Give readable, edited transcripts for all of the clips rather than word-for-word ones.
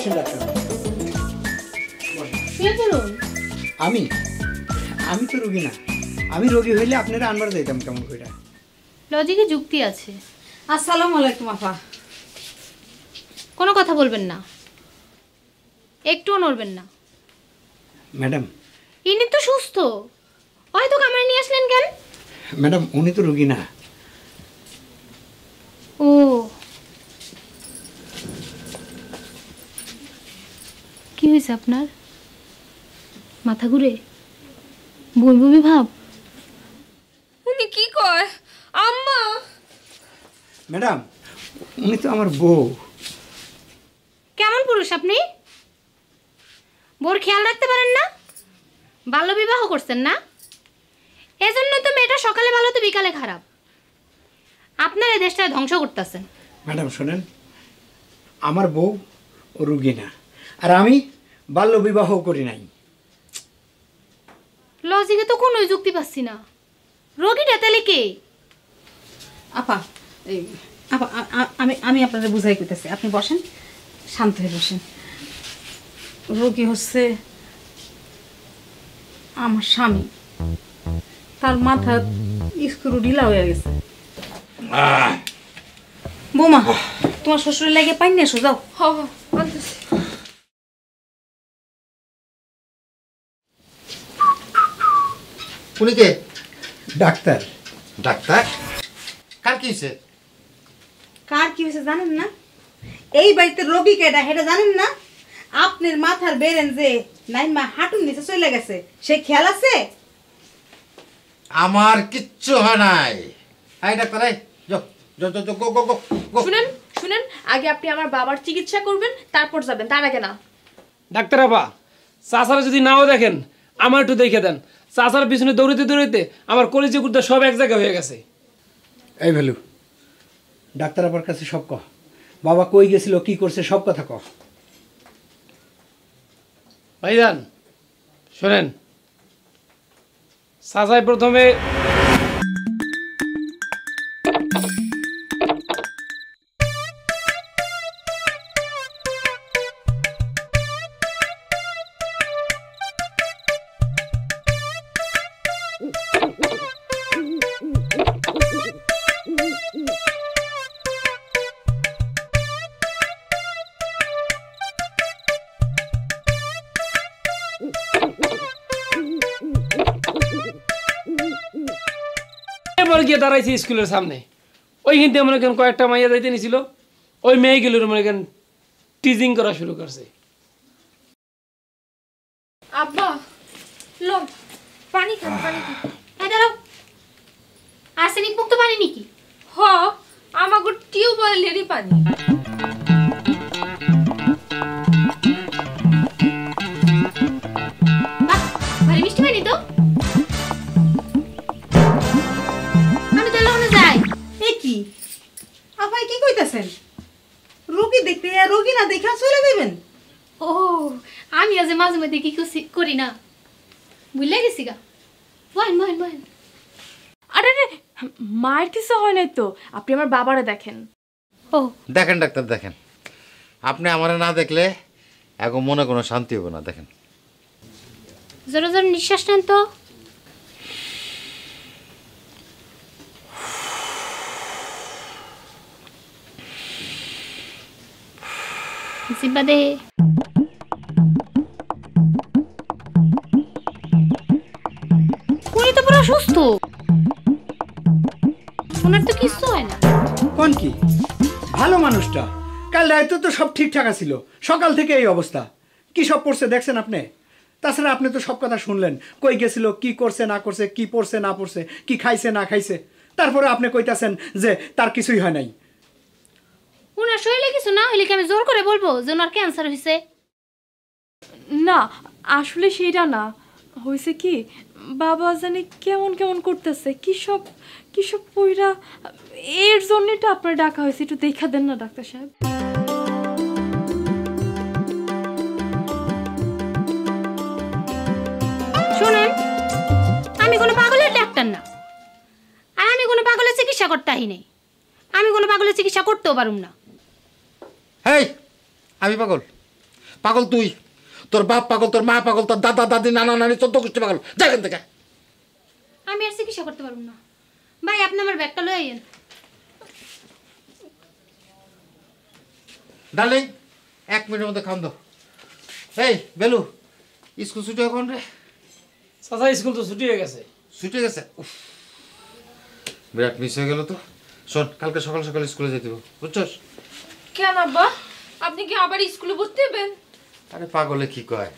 বসেন ডাক্তার। আমি আমি তো রোগী না। আমি রোগী হইলে আপনারা আনবার যাইতাম কেমন করে। লজিকে যুক্তি আছে। আসসালামু আলাইকুম আপা। কোনো কথা বলবেন না, একটুও নড়বেন না। ম্যাডাম ইনি তো সুস্থ, হয়তো কামড়ে নিয়ে আসলেন কেন? ম্যাডাম উনি তো রোগী না। ও কি হয়েছে আপনার? মাথা ঘুরে, বমি বমি ভাব? উনি কি কয় আম্মা? ম্যাডাম উনি তো আমার বউ। কেমন পুরুষ আপনি? বোর খেয়াল রাখতে পারেন না? বাল্য বিবাহ করছেন না? এজন্যই তো মেয়েটা সকালে ভালো তো বিকালে খারাপ। আপনার এই দেশটা ধ্বংস করতেছেন। ম্যাডাম শোনেন, আমার বউ ও রোগী না, আর আমি বাল্য বিবাহ করি নাই। লজিকে তো কোনো যুক্তি পাচ্ছি না। রোগীটা তাহলে কে? আপা আপা আমি আমি আপনাদের বুঝাই করতেছি, আপনি বসেন, শান্ত হয়ে বসেন। রোগী হচ্ছে আমার স্বামী, তার মাথা স্ক্রু ঢিলা হয়ে গেছে। বৌমা তোমার শ্বশুরের লাগে পাইনি এসো, যাও। উনি কে? ডাক্তার। ডাক্তার? কার কি হয়েছে? কার কি হয়েছে জানেন না? এই বাড়িতে রোগী কেডা সেটা জানেন না? আপনার মাথার বেরেন যে নাইমা হাঁটুর নিচে চলে গেছে, সে খেয়াল আছে? আমার কিচ্ছু হয় নাই। এই ডাক্তার, এই যাও যাও যাও যাও, গো গো গো গো। শুনেন শুনেন, আগে আপনি আমার বাবার চিকিৎসা করবেন, তারপর যাবেন, তার আগে না। ডাক্তার বাবা, চাচারা যদি নাও দেখেন আমার একটু দেখে দেন। চাচার পিছনে দৌড়িতে দৌড়িতে আমার কলিজা কুর্তা সব এক জায়গায় হয়ে গেছে। এই ভ্যালু, ডাক্তার আবার কাছে সব কহ। বাবা কই গেছিল, কি করছে, সব কথা কহ। ভাইজান শোনেন, চাচাই প্রথমে গিয়ে দাঁড়াইছে স্কুলের সামনে। ওইখান থেকে মনে করেন কয়েকটা মাইয়া যাইতে নিছিল, ওই মেয়েগুলোর মনে করেন টিজিং করা শুরু করছে। আব্বা লো, পানি খান, পানি খান। এই দাঁড়াও, আর্সেনিক মুক্ত পানি নাকি? হ, আমাগো টিউবওয়েলেরই পানি। বাহ, ভারী মিষ্টি পানি তো। আমি তাহলে ওখানে যাই। এ কি আপা, কি কইতাছেন? রোগী দেখতে রোগী না দেখা চলে যাবেন? ও আমি আজ মাঝে মধ্যে কি করি না, বুঝলে গেছি গা। বহেন বহেন বহেন। আরে রে, মায়ের কিছু হয় নাই তো, আপনি আমার বাবারে দেখেন। ও দেখেন ডাক্তার দেখেন, আপনি আমারে না দেখলে এখন মনে কোনো শান্তি হবে না। দেখেন জোরে জোরে নিঃশ্বাস নেন তো। জিব্বা দে। উনি তো পুরো সুস্থ, ওনার তো কিছু হয় না। কোন কি ভালো মানুষটা, কাল রাতে তো সব ঠিকঠাক ছিল, সকাল থেকে এই অবস্থা। কি সব পড়ছে দেখছেন আপনি? তাছাড়া আপনি তো সব কথা শুনলেন, কই গেছিল, কি করছে না করছে, কি পড়ছে না পড়ছে, কি খাইছে না খাইছে। তারপরে আপনি কইতাছেন যে তার কিছুই হয় নাই। ওনার শরীরে কিছু না হইলে কি আমি জোর করে বলবো যে ওনার ক্যান্সার হয়েছে? না, আসলে সেটা না, হয়েছে কি, বাবা জানি কেমন কেমন করতেছে, কি সব পইরা, এর জন্যই তো আপনার ডাকা হয়েছে। একটু দেখা দেন না ডাক্তার সাহেব। শুনেন, আমি কোনো পাগলের ডাক্তার না, আর আমি কোনো পাগলের চিকিৎসা করতে আহি নাই। আমি কোনো পাগলের চিকিৎসা করতেও পারুম না। হেই, আমি পাগল? পাগল তুই, তোর বাপ পাগল, তোর মা পাগল, তোর দাদা দাদি নানা নানি 14 গোষ্ঠী পাগল। যা এখান থেকে। আমি আর চিকিৎসা করতে পারবো না। ভাই আপনি আমার ব্যাগটা লয়ে আইয়েন। ডার্লিং 1 মিনিটের মধ্যে খান দাও। এই বেলু, স্কুল ছুটি এখন রে? চাচা স্কুল তো ছুটি হয়ে গেছে। ছুটি গেছে? উফ, বিরাট মিস হয়ে গেল তো। শোন, কালকে সকাল সকাল স্কুলে যেতে হবে, বুঝছস? কেন আব্বা, আপনি কি আবার স্কুলে ভর্তি হবেন? আরে পাগলে কি কয়,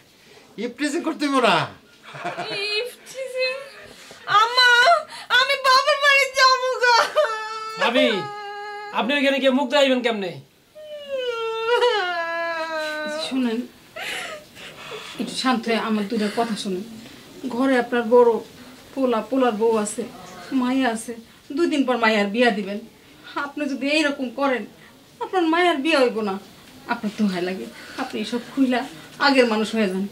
ইফটিজিং করতে হবে না। আম্মা, আমি বাবার বাড়ি যাবো গো। ভাবি আপনি ওইখানে গিয়ে মুখ দেখাইবেন কেমনে? শুনেন, একটু শান্ত হয়ে আমার দুইটা কথা শুনেন। ঘরে আপনার বড় পোলার বউ আছে, মায়া আছে, 2 দিন পর মায়ার বিয়া দিবেন। আপনি যদি এইরকম করেন আপনার মায়ার বিয়া হইব না। আপনার দোহাই লাগে, আপনি এসব খুইলা আগের মানুষ হয়ে যান।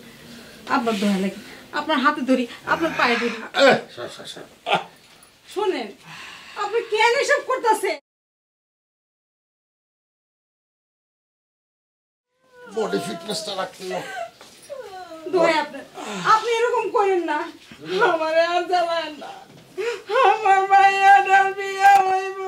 আপনার দোহাই লাগে, আপনার হাতে ধরি, আপনার পায়ে ধরি। শোনেন, আপনি কেন এসব করতেছেন? বডি ফিটনেসটা রাখতে হবে। দোহাই আপনার, আপনি এরকম করেন না। আমার আর জ্বালায় না, আমার মায়াটার বিয়া হইব